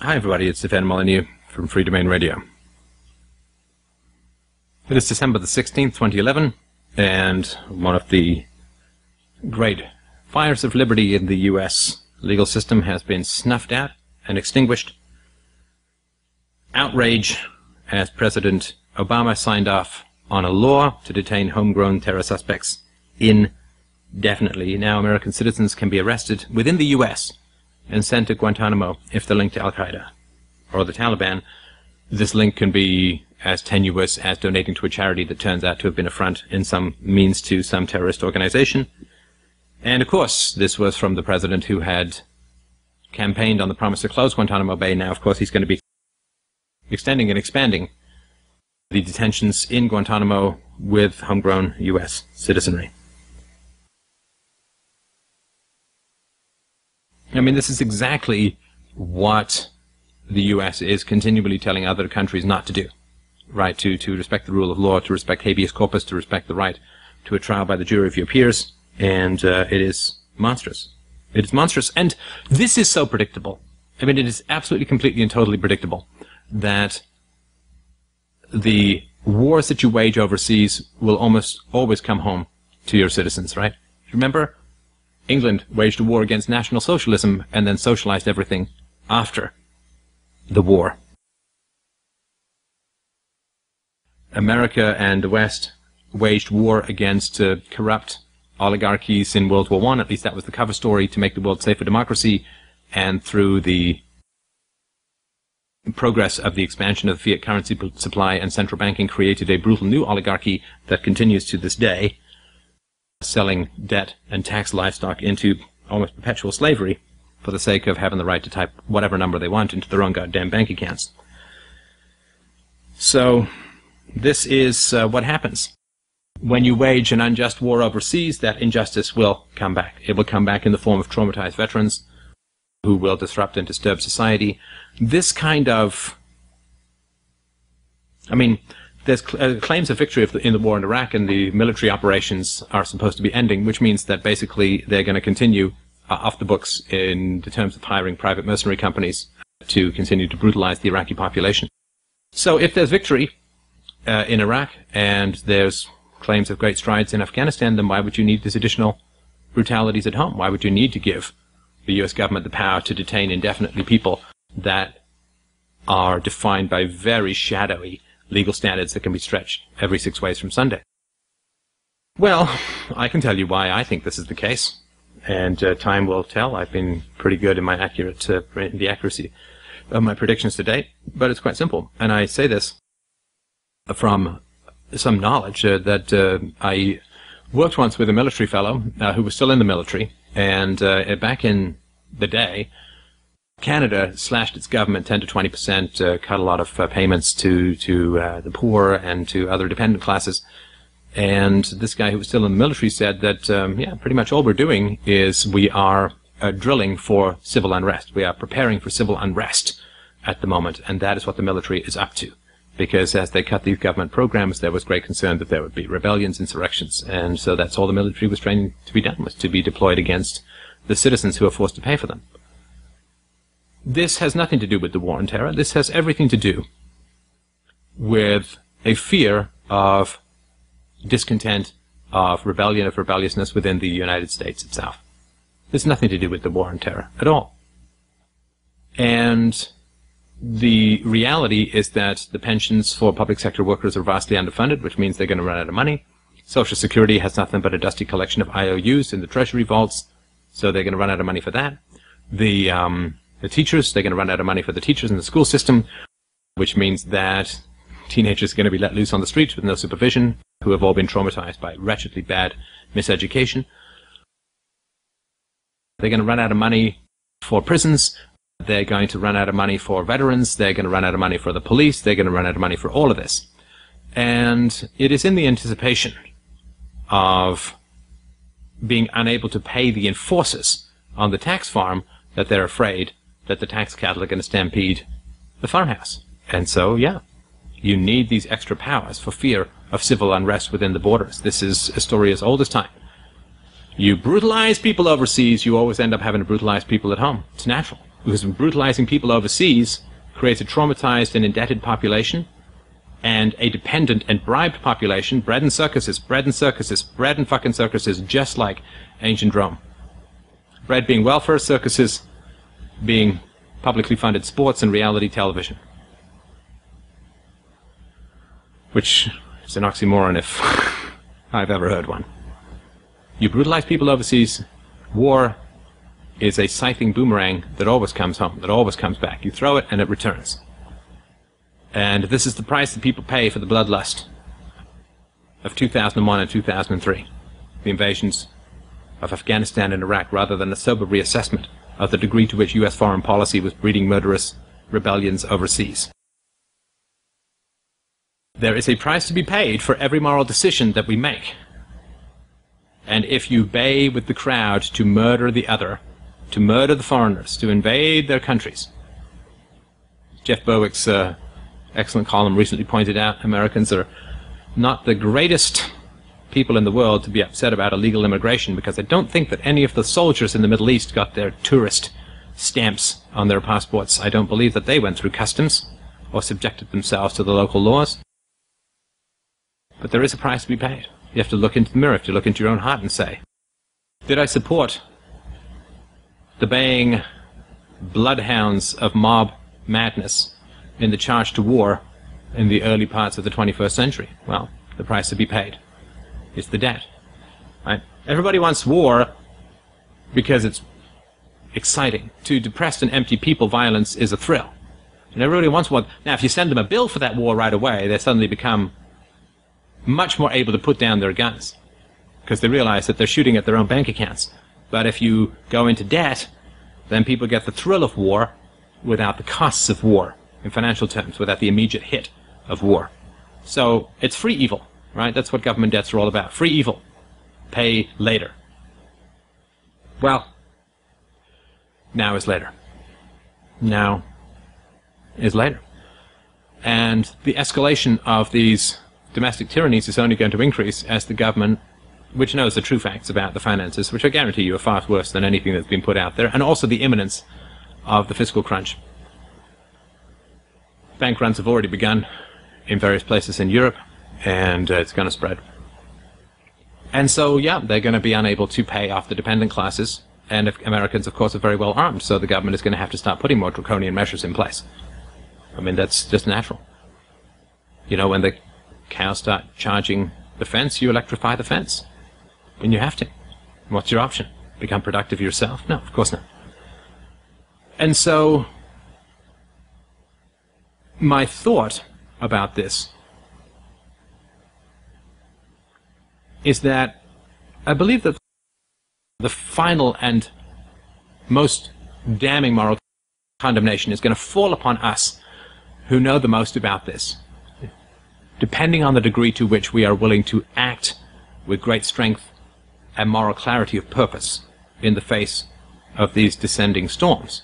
Hi everybody, it's Stefan Molyneux from Free Domain Radio. It is December the 16th, 2011, and one of the great fires of liberty in the US legal system has been snuffed out and extinguished. Outrage as President Obama signed off on a law to detain homegrown terror suspects indefinitely. Now American citizens can be arrested within the US and sent to Guantanamo if they're linked to Al-Qaeda or the Taliban. This link can be as tenuous as donating to a charity that turns out to have been a front in some means to some terrorist organization. And of course, this was from the president who had campaigned on the promise to close Guantanamo Bay. Now, of course, he's going to be extending and expanding the detentions in Guantanamo with homegrown US citizenry. I mean, this is exactly what the U.S. is continually telling other countries not to do, right? To respect the rule of law, to respect habeas corpus, to respect the right to a trial by the jury of your peers, and it is monstrous. It is monstrous, and this is so predictable. I mean, it is absolutely, completely, and totally predictable that the wars that you wage overseas will almost always come home to your citizens, right? Remember? England waged a war against National Socialism and then socialized everything after the war. America and the West waged war against corrupt oligarchies in World War I. At least that was the cover story, to make the world safe for democracy. And through the progress of the expansion of the fiat currency supply and central banking, created a brutal new oligarchy that continues to this day, selling debt and tax livestock into almost perpetual slavery for the sake of having the right to type whatever number they want into their own goddamn bank accounts. So this is what happens. When you wage an unjust war overseas, that injustice will come back. It will come back in the form of traumatized veterans who will disrupt and disturb society. This kind of... I mean, there's claims of victory in the war in Iraq, and the military operations are supposed to be ending, which means that basically they're going to continue off the books in the terms of hiring private mercenary companies to continue to brutalize the Iraqi population. So if there's victory in Iraq and there's claims of great strides in Afghanistan, then why would you need these additional brutalities at home? Why would you need to give the US government the power to detain indefinitely people that are defined by very shadowy legal standards that can be stretched every 6 ways from Sunday? Well, I can tell you why I think this is the case, and time will tell. I've been pretty good in my the accuracy of my predictions to date, but it's quite simple. And I say this from some knowledge that I worked once with a military fellow who was still in the military, and back in the day, Canada slashed its government 10 to 20%, cut a lot of payments to the poor and to other dependent classes. And this guy who was still in the military said that, yeah, pretty much all we're doing is we are drilling for civil unrest. We are preparing for civil unrest at the moment, and that is what the military is up to. Because as they cut these government programs, there was great concern that there would be rebellions, insurrections, and so that's all the military was training to be done, was to be deployed against the citizens who are forced to pay for them. This has nothing to do with the war on terror. This has everything to do with a fear of discontent, of rebellion, of rebelliousness within the United States itself. This has nothing to do with the war on terror at all. And the reality is that the pensions for public sector workers are vastly underfunded, which means they're going to run out of money. Social Security has nothing but a dusty collection of IOUs in the treasury vaults, so they're going to run out of money for that. The teachers, they're going to run out of money for the teachers in the school system, which means that teenagers are going to be let loose on the streets with no supervision, who have all been traumatized by wretchedly bad miseducation. They're going to run out of money for prisons. They're going to run out of money for veterans. They're going to run out of money for the police. They're going to run out of money for all of this. And it is in the anticipation of being unable to pay the enforcers on the tax farm that they're afraid that the tax cattle are going to stampede the farmhouse. And so, yeah, you need these extra powers for fear of civil unrest within the borders. This is a story as old as time. You brutalize people overseas, you always end up having to brutalize people at home. It's natural. because brutalizing people overseas creates a traumatized and indebted population and a dependent and bribed population, bread and circuses, bread and circuses, bread and fucking circuses, just like ancient Rome. Bread being welfare, circuses being publicly funded sports and reality television. Which is an oxymoron if I've ever heard one. You brutalize people overseas, war is a scything boomerang that always comes home, that always comes back. You throw it and it returns. And this is the price that people pay for the bloodlust of 2001 and 2003, the invasions of Afghanistan and Iraq, rather than a sober reassessment of the degree to which U.S. foreign policy was breeding murderous rebellions overseas. There is a price to be paid for every moral decision that we make. And if you bay with the crowd to murder the other, to murder the foreigners, to invade their countries, Jeff Berwick's excellent column recently pointed out, Americans are not the greatest people in the world to be upset about illegal immigration because I don't think that any of the soldiers in the Middle East got their tourist stamps on their passports. I don't believe that they went through customs or subjected themselves to the local laws. But there is a price to be paid. You have to look into the mirror, you have to look into your own heart and say, did I support the baying bloodhounds of mob madness in the charge to war in the early parts of the 21st century? Well, the price to be paid is the debt. Right? Everybody wants war because it's exciting. To depressed and empty people, violence is a thrill. And everybody wants war. Now, if you send them a bill for that war right away, they suddenly become much more able to put down their guns because they realize that they're shooting at their own bank accounts. But if you go into debt, then people get the thrill of war without the costs of war, in financial terms, without the immediate hit of war. So it's free evil, right? That's what government debts are all about. Free evil. Pay later. Well, now is later. Now is later. And the escalation of these domestic tyrannies is only going to increase as the government, which knows the true facts about the finances, which I guarantee you are far worse than anything that's been put out there, and also the imminence of the fiscal crunch. Bank runs have already begun in various places in Europe, and it's going to spread. And so, yeah, they're going to be unable to pay off the dependent classes, and if Americans, of course, are very well armed, so the government is going to have to start putting more draconian measures in place. I mean, that's just natural. You know, when the cows start charging the fence, you electrify the fence. And you have to. What's your option? Become productive yourself? No, of course not. And so, my thought about this is that I believe that the final and most damning moral condemnation is going to fall upon us who know the most about this, depending on the degree to which we are willing to act with great strength and moral clarity of purpose in the face of these descending storms,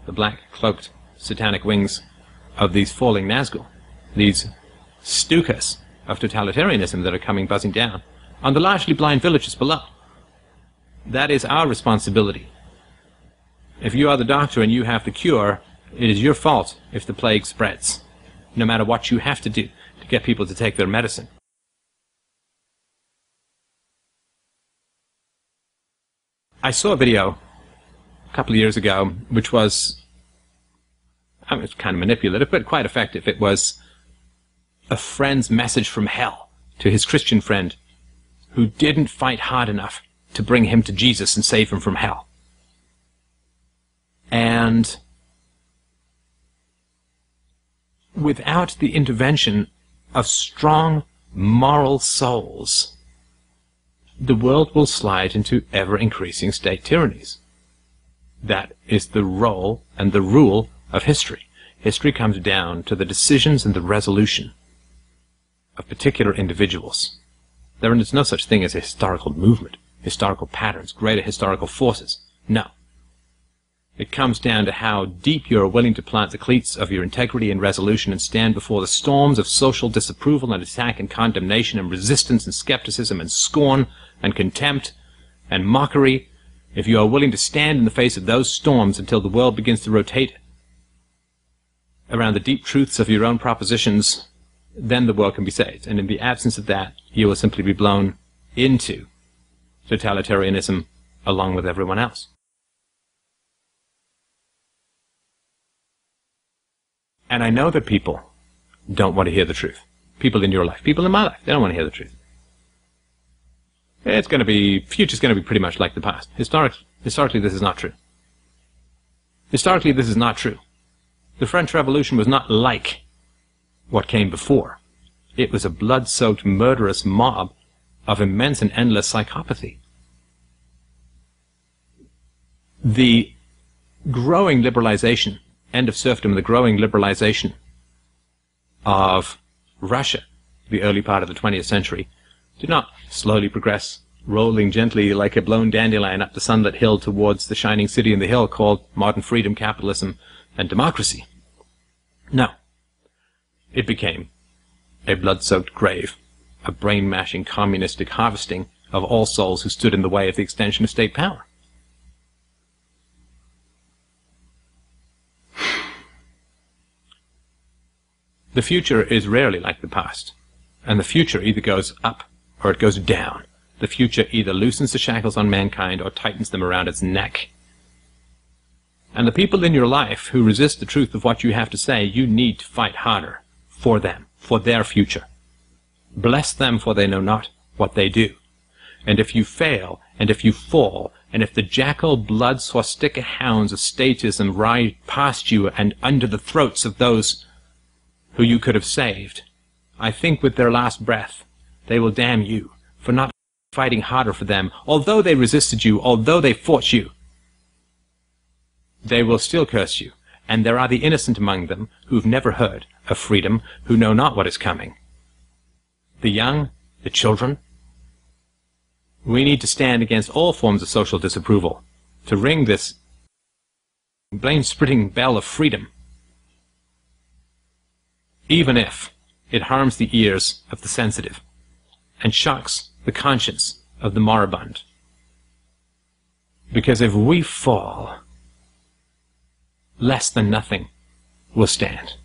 the black-cloaked satanic wings of these falling Nazgul, these Stukas of totalitarianism that are coming buzzing down on the largely blind villages below. That is our responsibility. If you are the doctor and you have the cure, it is your fault if the plague spreads, no matter what you have to do to get people to take their medicine. I saw a video a couple of years ago which was, I mean, it's kind of manipulative, but quite effective. It was a friend's message from hell to his Christian friend who didn't fight hard enough to bring him to Jesus and save him from hell. And without the intervention of strong moral souls, the world will slide into ever-increasing state tyrannies. That is the role and the rule of history. History comes down to the decisions and the resolution of particular individuals. There is no such thing as a historical movement, historical patterns, greater historical forces. No. It comes down to how deep you are willing to plant the cleats of your integrity and resolution and stand before the storms of social disapproval and attack and condemnation and resistance and skepticism and scorn and contempt and mockery if you are willing to stand in the face of those storms until the world begins to rotate around the deep truths of your own propositions, then the world can be saved. And in the absence of that, you will simply be blown into totalitarianism along with everyone else. And I know that people don't want to hear the truth. People in your life, people in my life, they don't want to hear the truth. Future's going to be pretty much like the past. Historically, this is not true. Historically, this is not true. The French Revolution was not like what came before. It was a blood-soaked, murderous mob of immense and endless psychopathy. The growing liberalization, end of serfdom, the growing liberalization of Russia, the early part of the 20th century, did not slowly progress, rolling gently like a blown dandelion up the sunlit hill towards the shining city in the hill called modern freedom, capitalism, and democracy. No. It became a blood-soaked grave, a brain-mashing, communistic harvesting of all souls who stood in the way of the extension of state power. The future is rarely like the past, and the future either goes up or it goes down. The future either loosens the shackles on mankind or tightens them around its neck. And the people in your life who resist the truth of what you have to say, you need to fight harder for them, for their future. Bless them, for they know not what they do. And if you fail, and if you fall, and if the jackal blood swastika hounds of statism ride past you and under the throats of those who you could have saved, I think with their last breath they will damn you for not fighting harder for them. Although they resisted you, although they fought you, they will still curse you. And there are the innocent among them who've never heard of freedom, who know not what is coming. The young, the children. We need to stand against all forms of social disapproval, to ring this blame-splitting bell of freedom, even if it harms the ears of the sensitive and shocks the conscience of the moribund. Because if we fall, less than nothing will stand.